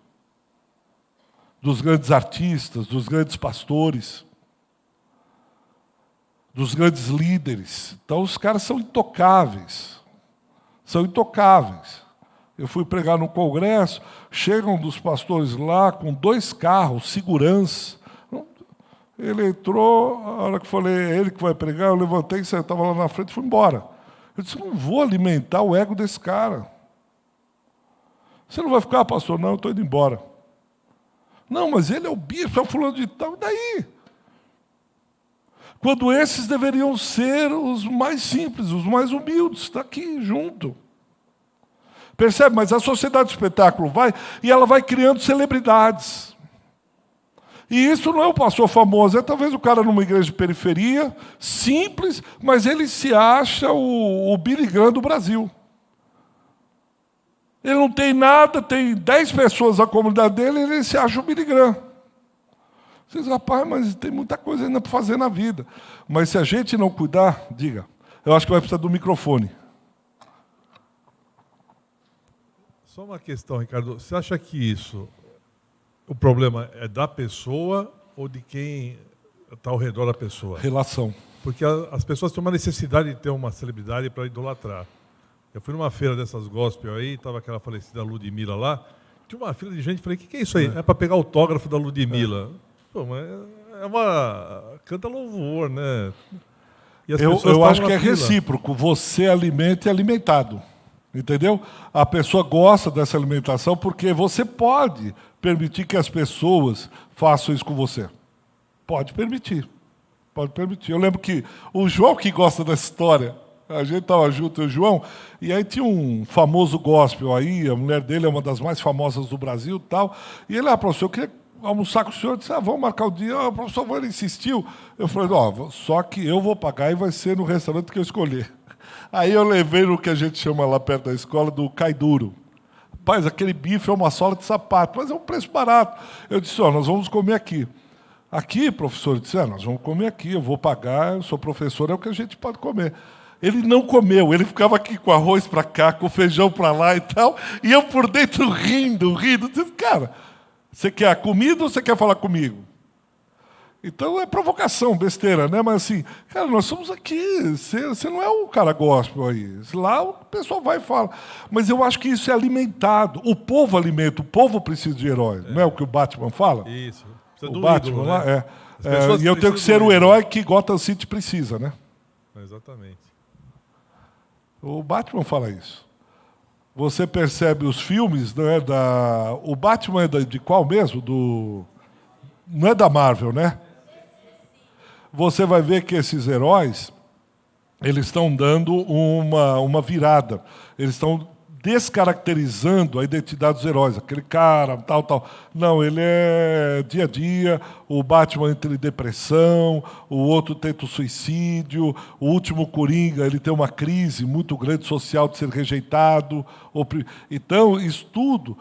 Dos grandes artistas, dos grandes pastores, dos grandes líderes. Então, os caras são intocáveis. São intocáveis. Eu fui pregar num congresso, chegam dos pastores lá com 2 carros, segurança. Ele entrou, a hora que eu falei, é ele que vai pregar, eu levantei, sentava lá na frente e fui embora. Eu disse, não vou alimentar o ego desse cara. Você não vai ficar, pastor? Não, eu estou indo embora. Não, mas ele é o bispo, é o fulano de tal, e daí? Quando esses deveriam ser os mais simples, os mais humildes, está aqui junto. Percebe? Mas a sociedade do espetáculo vai, e ela vai criando celebridades. E isso não é o pastor famoso, é talvez o cara numa igreja de periferia, simples, mas ele se acha o Billy Graham do Brasil. Ele não tem nada, tem 10 pessoas na comunidade dele, ele se acha o Billy Graham. Você diz, rapaz, mas tem muita coisa ainda para fazer na vida. Mas se a gente não cuidar, diga, eu acho que vai precisar do microfone. Só uma questão, Ricardo, você acha que o problema é da pessoa ou de quem está ao redor da pessoa? Relação. Porque as pessoas têm uma necessidade de ter uma celebridade para idolatrar. Eu fui numa feira dessas gospel aí, estava aquela falecida Ludmilla lá, tinha uma fila de gente, falei, o que é isso aí? É para pegar autógrafo da Ludmilla. Pô, mas canta louvor, né? E as Eu acho que é fila. recíproco, você alimenta e é alimentado. Entendeu? A pessoa gosta dessa alimentação porque você pode permitir que as pessoas façam isso com você. Pode permitir. Pode permitir. Eu lembro que o João, que gosta dessa história, a gente estava junto, eu e o João, e aí tinha um famoso gospel aí, a mulher dele é uma das mais famosas do Brasil e tal, e ele, professor, eu queria almoçar com o senhor, disse, vamos marcar o dia, o professor ele insistiu. Eu falei, só que eu vou pagar e vai ser no restaurante que eu escolher. Aí eu levei no que a gente chama lá perto da escola do cai duro. Rapaz, aquele bife é uma sola de sapato, mas é um preço barato. Eu disse, nós vamos comer aqui. Aqui, professor, eu disse, nós vamos comer aqui, eu vou pagar, eu sou professor, é o que a gente pode comer. Ele não comeu, ele ficava aqui com arroz para cá, com feijão para lá e tal, e eu por dentro rindo. Disse, cara, você quer a comida ou você quer falar comigo? Então é provocação, besteira, né? Mas assim, cara, nós somos aqui, você não é um cara gospel aí. Lá o pessoal vai e fala. Mas eu acho que isso é alimentado. O povo alimenta, o povo precisa de heróis. Não é o que o Batman fala? Isso. O Batman ídolo, lá, né? e eu tenho que ser o herói que Gotham City precisa, né? Exatamente. O Batman fala isso. Você percebe os filmes, né, o Batman é de qual mesmo? Não é da Marvel, né? Você vai ver que esses heróis, eles estão dando uma virada. Eles estão descaracterizando a identidade dos heróis. Aquele cara, tal. Não, ele é dia a dia, o Batman entra em depressão, o outro tenta o suicídio, o último Coringa, ele tem uma crise muito grande social de ser rejeitado. Então, isso tudo...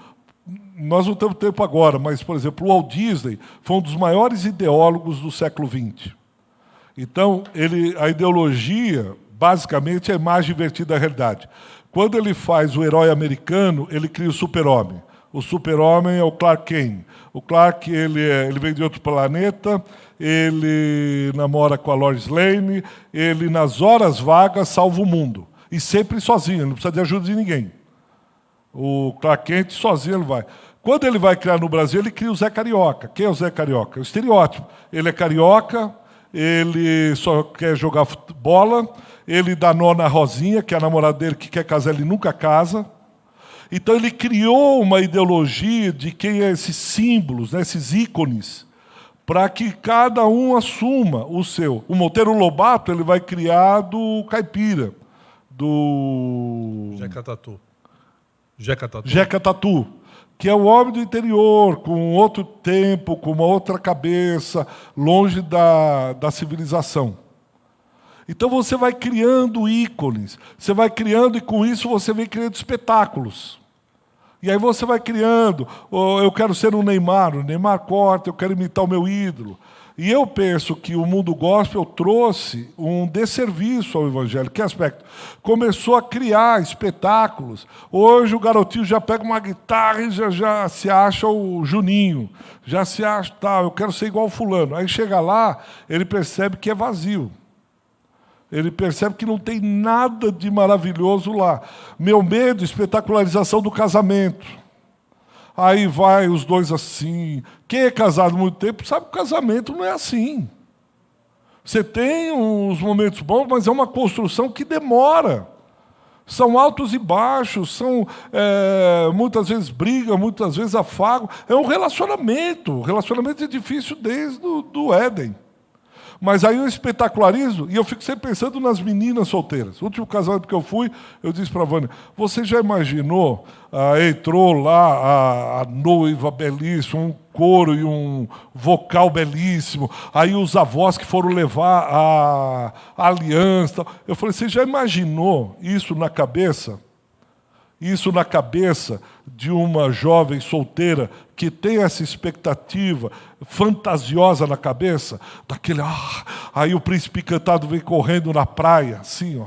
Nós não temos tempo agora, mas, por exemplo, o Walt Disney foi um dos maiores ideólogos do século XX. Então, a ideologia, basicamente, é a imagem invertida da realidade. Quando ele faz o herói americano, ele cria o super-homem. O super-homem é o Clark Kent. O Clark, ele vem de outro planeta, ele namora com a Lois Lane, ele, nas horas vagas, salva o mundo. E sempre sozinho, ele não precisa de ajuda de ninguém. O Clark Kent sozinho ele vai. Quando ele vai criar no Brasil, ele cria o Zé Carioca. Quem é o Zé Carioca? É o estereótipo. Ele é carioca, ele só quer jogar bola, ele dá nó na Rosinha, que é a namorada dele, que quer casar, ele nunca casa. Então ele criou uma ideologia de quem é esses símbolos, né, esses ícones, para que cada um assuma o seu. O Monteiro Lobato ele vai criar do caipira, do... Jeca Tatu, que é o homem do interior, com outro tempo, com uma outra cabeça, longe da civilização. Então você vai criando ícones, você vai criando e com isso você vem criando espetáculos. E aí você vai criando, eu quero ser um Neymar, o Neymar corta, eu quero imitar o meu ídolo. E eu penso que o mundo gospel trouxe um desserviço ao evangelho. Que aspecto? Começou a criar espetáculos. Hoje o garotinho já pega uma guitarra e já se acha o Juninho. Já se acha, eu quero ser igual o fulano. Aí chega lá, ele percebe que é vazio. Ele percebe que não tem nada de maravilhoso lá. Meu medo, espetacularização do casamento. Aí vai os dois assim. Quem é casado há muito tempo sabe que o casamento não é assim. Você tem uns momentos bons, mas é uma construção que demora. São altos e baixos, são muitas vezes briga, muitas vezes afago. É um relacionamento. O relacionamento é difícil desde do Éden. Mas aí eu espetacularizo e eu fico sempre pensando nas meninas solteiras. O último casamento que eu fui, eu disse para a Vânia, você já imaginou, entrou lá a noiva belíssima, um coro e um vocal belíssimo, aí os avós que foram levar a aliança. Eu falei, você já imaginou isso na cabeça? Isso na cabeça de uma jovem solteira que tem essa expectativa fantasiosa na cabeça, daquele, aí o príncipe encantado vem correndo na praia, assim,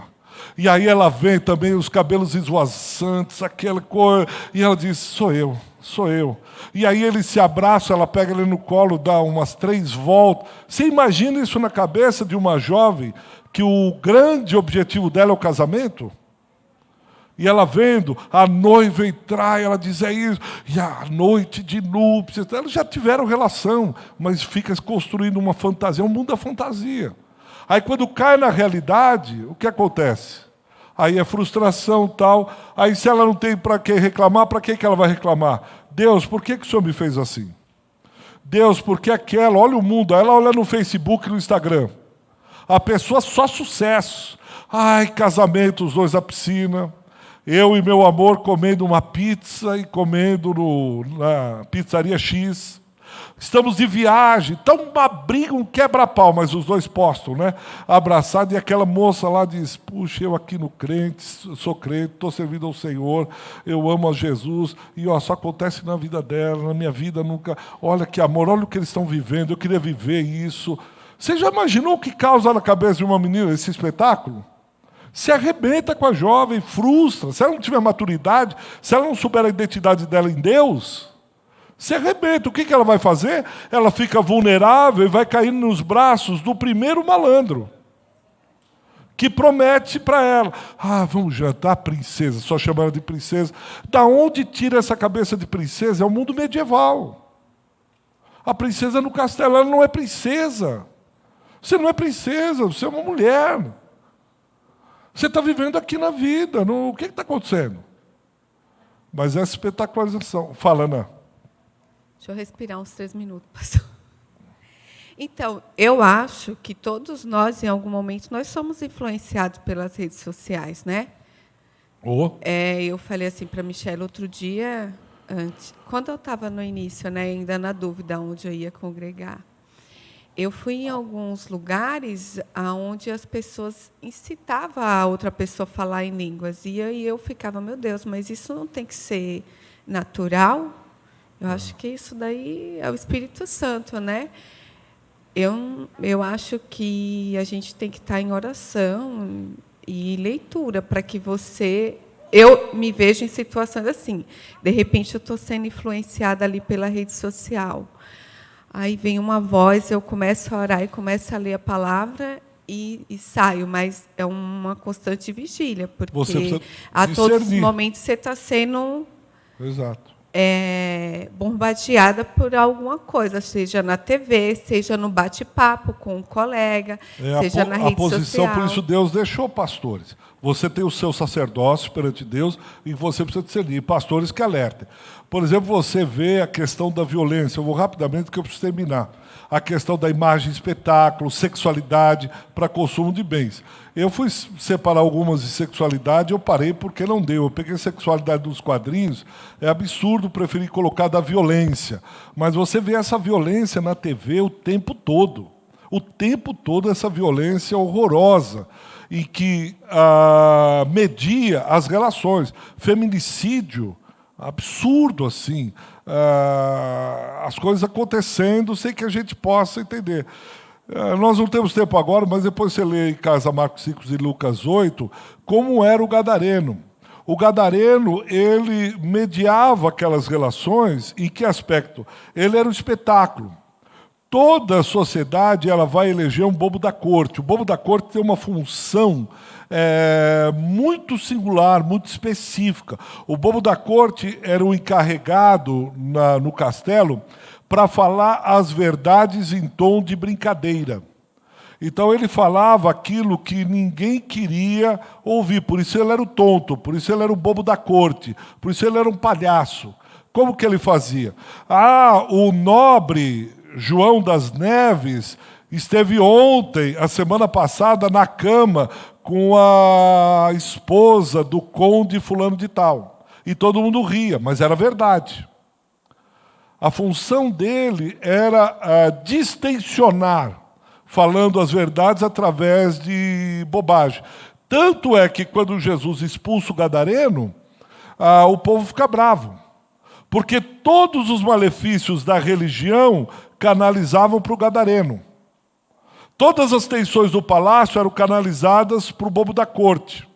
E aí ela vem também, os cabelos esvoaçantes, aquela coisa, e ela diz, sou eu. E aí ele se abraça, ela pega ele no colo, dá umas 3 voltas. Você imagina isso na cabeça de uma jovem que o grande objetivo dela é o casamento? E ela vendo a noiva entrar, ela diz, é isso, e a noite de núpcias, elas já tiveram relação, mas fica construindo uma fantasia, um mundo da fantasia. Aí quando cai na realidade, o que acontece? Aí é frustração tal, aí se ela não tem para que reclamar, para que ela vai reclamar? Deus, por que o Senhor me fez assim? Deus, por que aquela, olha o mundo, ela olha no Facebook e no Instagram, a pessoa só sucesso, casamento, os dois na piscina, eu e meu amor comendo uma pizza e comendo na pizzaria X. Estamos de viagem, então uma briga, um quebra-pau, mas os dois postam, né? Abraçados, e aquela moça lá diz, puxa, eu aqui no crente, sou crente, estou servindo ao Senhor, eu amo a Jesus, e ó, só acontece na vida dela, na minha vida nunca, olha que amor, olha o que eles estão vivendo, eu queria viver isso. Você já imaginou o que causa na cabeça de uma menina esse espetáculo? Se arrebenta com a jovem, frustra, se ela não tiver maturidade, se ela não souber a identidade dela em Deus, se arrebenta. O que ela vai fazer? Ela fica vulnerável e vai cair nos braços do primeiro malandro, que promete para ela, vamos jantar, princesa, só chama ela de princesa. Da onde tira essa cabeça de princesa? É o mundo medieval. A princesa no castelo, ela não é princesa. Você não é princesa, você é uma mulher. Você está vivendo aqui na vida. O que está acontecendo? Mas essa espetacularização. Fala, Ana. Deixa eu respirar uns 3 minutos, pastor. Então, eu acho que todos nós, em algum momento, nós somos influenciados pelas redes sociais, né? Eu falei assim para a Michelle outro dia, quando eu estava no início, né, ainda na dúvida onde eu ia congregar, eu fui em alguns lugares onde as pessoas incitavam a outra pessoa a falar em línguas. E aí eu ficava, meu Deus, mas isso não tem que ser natural? Eu acho que isso daí é o Espírito Santo, né? Eu acho que a gente tem que estar em oração e leitura para que eu me veja em situações assim. De repente, eu estou sendo influenciada ali pela rede social. Aí vem uma voz, eu começo a orar e começo a ler a palavra e saio, mas é uma constante vigília, porque a todos os momentos você está sendo bombardeada por alguma coisa, seja na TV, seja no bate-papo com um colega, seja na rede social. Por isso Deus deixou pastores. Você tem o seu sacerdócio perante Deus e você precisa discernir. Pastores que alertem. Por exemplo, você vê a questão da violência. Eu vou rapidamente, porque eu preciso terminar. A questão da imagem, espetáculo, sexualidade para consumo de bens. Eu fui separar algumas de sexualidade, eu parei porque não deu. Eu peguei sexualidade dos quadrinhos, é absurdo preferir colocar da violência. Mas você vê essa violência na TV o tempo todo. O tempo todo essa violência horrorosa, em que media as relações. Feminicídio, absurdo assim. As coisas acontecendo sem que a gente possa entender. Nós não temos tempo agora, mas depois você lê em casa Marcos 5 e Lucas 8, como era o gadareno. O gadareno, ele mediava aquelas relações. Em que aspecto? Ele era um espetáculo. Toda a sociedade ela vai eleger um bobo da corte. O bobo da corte tem uma função muito singular, muito específica. O bobo da corte era o encarregado no castelo para falar as verdades em tom de brincadeira. Então ele falava aquilo que ninguém queria ouvir. Por isso ele era o tonto, por isso ele era o bobo da corte, por isso ele era um palhaço. Como que ele fazia? O nobre João das Neves esteve ontem, a semana passada, na cama com a esposa do conde fulano de tal. E todo mundo ria, mas era verdade. A função dele era distensionar, falando as verdades através de bobagem. Tanto é que quando Jesus expulsa o gadareno, o povo fica bravo. Porque todos os malefícios da religião canalizavam para o gadareno. Todas as tensões do palácio eram canalizadas para o bobo da corte.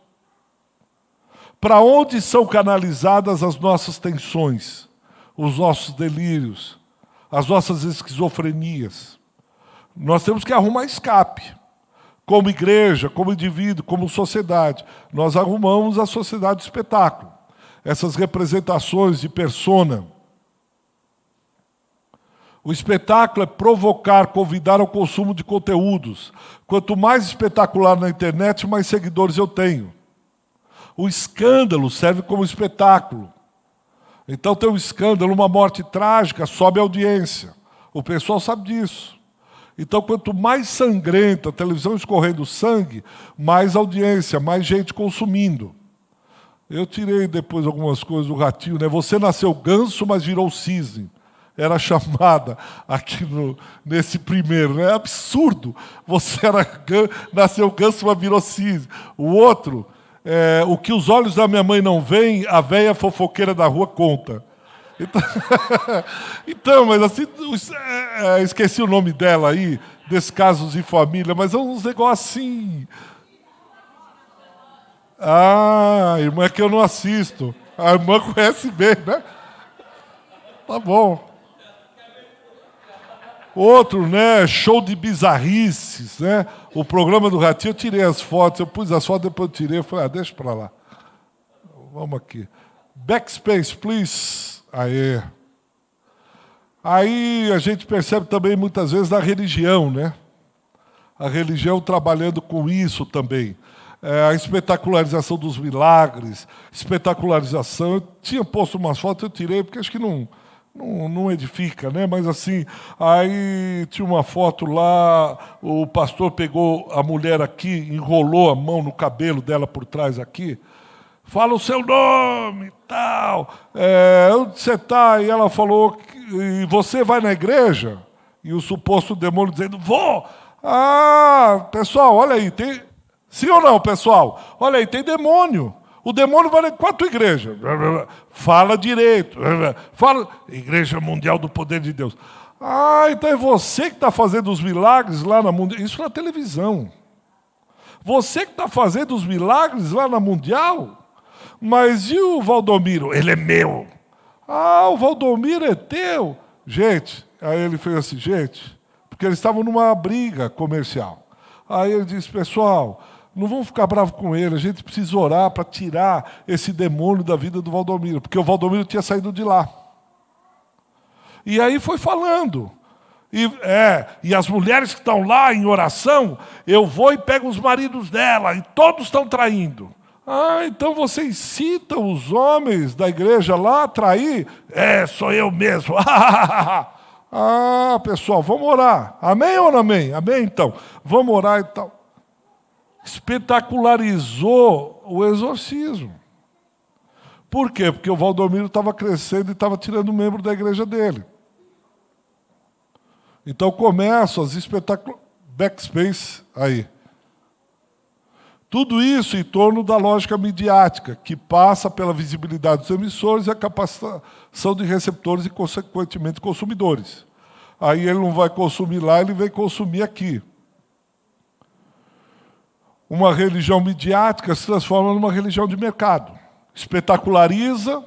Para onde são canalizadas as nossas tensões, os nossos delírios, as nossas esquizofrenias? Nós temos que arrumar escape. Como igreja, como indivíduo, como sociedade. Nós arrumamos a sociedade de espetáculo. Essas representações de persona. O espetáculo é provocar, convidar ao consumo de conteúdos. Quanto mais espetacular na internet, mais seguidores eu tenho. O escândalo serve como espetáculo. Então tem um escândalo, uma morte trágica, sobe a audiência. O pessoal sabe disso. Então, quanto mais sangrenta, a televisão escorrendo sangue, mais audiência, mais gente consumindo. Eu tirei depois algumas coisas do ratinho, né? Você nasceu ganso, mas virou cisne. era chamada aqui nesse primeiro. É absurdo. Você nasceu ganso, mas virou cisne. O outro, o que os olhos da minha mãe não veem, a véia fofoqueira da rua conta. Então, mas assim, esqueci o nome dela aí, desses casos de família, mas é uns negócios assim. Ah, irmã, é que eu não assisto. A irmã conhece bem, né? Tá bom. Outro, né? Show de bizarrices, né? O programa do Ratinho, eu tirei as fotos, eu pus as fotos, depois eu tirei, eu falei, deixa pra lá. Vamos aqui. Backspace, please. Aí a gente percebe também muitas vezes a religião, né? A religião trabalhando com isso também. A espetacularização dos milagres, espetacularização. Eu tinha posto umas fotos, eu tirei, porque acho que não edifica, né? Mas assim, aí tinha uma foto lá, o pastor pegou a mulher aqui, enrolou a mão no cabelo dela por trás aqui, fala o seu nome, tal, onde você está? E ela falou, e você vai na igreja? E o suposto demônio dizendo, vou! Ah, pessoal, olha aí, tem... Sim ou não, pessoal? Olha aí, tem demônio. O demônio vai... Qual a tua igreja? Fala direito. Fala... Igreja Mundial do Poder de Deus. Ah, então é você que está fazendo os milagres lá na Mundial. Isso na televisão. Você que está fazendo os milagres lá na Mundial? Mas e o Valdomiro? Ele é meu. Ah, o Valdomiro é teu? Gente, aí ele fez assim, gente, porque eles estavam numa briga comercial. Aí ele disse, pessoal, não vamos ficar bravos com ele, a gente precisa orar para tirar esse demônio da vida do Valdomiro, porque o Valdomiro tinha saído de lá. E aí foi falando. E as mulheres que estão lá em oração, eu vou e pego os maridos dela, e todos estão traindo. Ah, então você incita os homens da igreja lá a trair? Sou eu mesmo. Ah, pessoal, vamos orar. Amém ou não amém? Amém, então. Vamos orar e tal. Espetacularizou o exorcismo. Por quê? Porque o Valdomiro estava crescendo e estava tirando membro da igreja dele. Então começam as backspace aí. Tudo isso em torno da lógica midiática, que passa pela visibilidade dos emissores e a capacitação de receptores e, consequentemente, consumidores. Aí ele não vai consumir lá, ele vem consumir aqui. Uma religião midiática se transforma numa religião de mercado. Espetaculariza,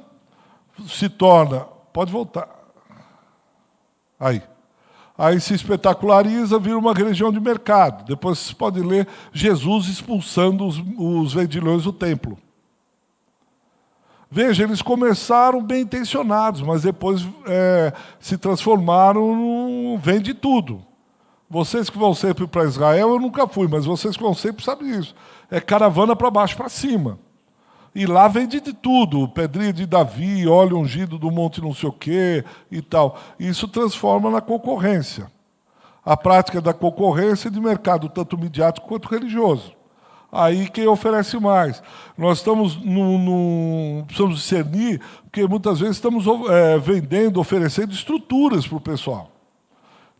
se torna... Pode voltar. Aí se espetaculariza, vira uma religião de mercado. Depois vocês podem ler Jesus expulsando os vendilhões do templo. Veja, eles começaram bem intencionados, mas depois se transformaram no vende tudo. Vocês que vão sempre para Israel, eu nunca fui, mas vocês que vão sempre sabem isso. É caravana para baixo para cima. E lá vende de tudo, pedrinha de Davi, óleo ungido do monte não sei o quê e tal. Isso transforma na concorrência. A prática da concorrência de mercado, tanto midiático quanto religioso. Aí quem oferece mais. Nós estamos precisamos discernir, porque muitas vezes estamos vendendo, oferecendo estruturas para o pessoal.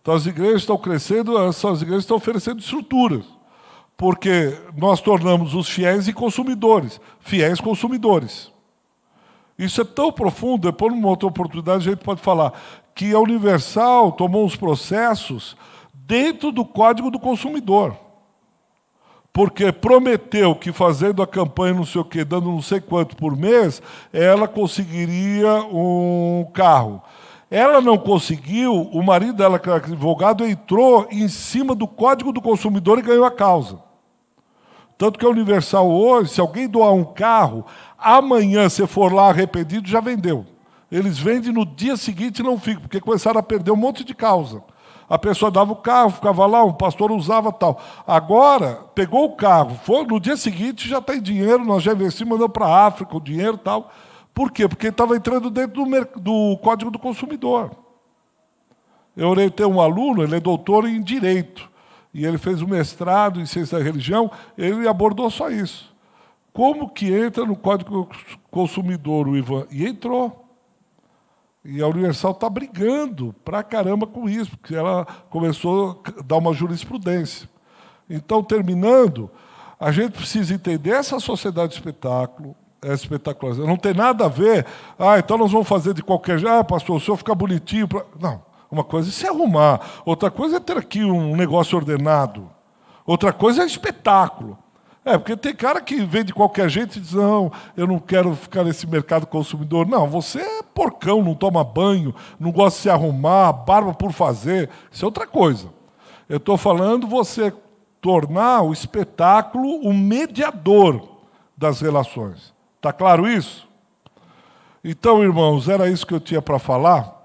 Então as igrejas estão crescendo, as igrejas estão oferecendo estruturas. Porque nós tornamos os fiéis e consumidores. Fiéis consumidores. Isso é tão profundo, depois numa outra oportunidade a gente pode falar, que a Universal tomou uns processos dentro do Código do Consumidor. Porque prometeu que fazendo a campanha não sei o quê, dando não sei quanto por mês, ela conseguiria um carro. Ela não conseguiu, o marido dela, que era advogado, entrou em cima do Código do Consumidor e ganhou a causa. Tanto que a Universal hoje, se alguém doar um carro, amanhã, se for lá arrependido, já vendeu. Eles vendem no dia seguinte e não ficam, porque começaram a perder um monte de causa. A pessoa dava o carro, ficava lá, um pastor usava tal. Agora, pegou o carro, foi, no dia seguinte já tem dinheiro, nós já investimos, mandamos para a África o dinheiro e tal. Por quê? Porque estava entrando dentro do Código do Consumidor. Eu orientei um aluno, ele é doutor em Direito, e ele fez um mestrado em Ciência da Religião, ele abordou só isso. Como que entra no Código do Consumidor, o Ivan? E entrou. E a Universal está brigando pra caramba com isso, porque ela começou a dar uma jurisprudência. Então, terminando, a gente precisa entender essa sociedade de espetáculo, é espetacular. Não tem nada a ver, então nós vamos fazer de qualquer jeito, pastor, o senhor fica bonitinho. Não, uma coisa é se arrumar, outra coisa é ter aqui um negócio ordenado, outra coisa é espetáculo. Porque tem cara que vem de qualquer jeito e diz, não, eu não quero ficar nesse mercado consumidor. Não, você é porcão, não toma banho, não gosta de se arrumar, barba por fazer, isso é outra coisa. Eu estou falando você tornar o espetáculo o mediador das relações. Está claro isso? Então, irmãos, era isso que eu tinha para falar.